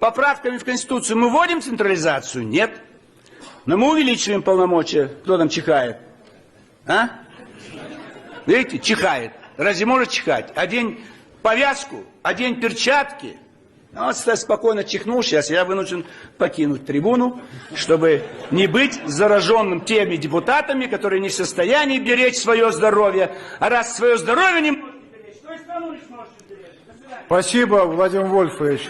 Поправками в Конституцию мы вводим централизацию? Нет. Но мы увеличиваем полномочия. Кто там чихает? А? Видите, чихает. Разве может чихать? Одень повязку, одень перчатки. Вот спокойно чихнул, сейчас я вынужден покинуть трибуну, чтобы не быть зараженным теми депутатами, которые не в состоянии беречь свое здоровье. А раз свое здоровье не можете беречь, то и страну не сможете беречь. До свидания. Спасибо, Владимир Вольфович.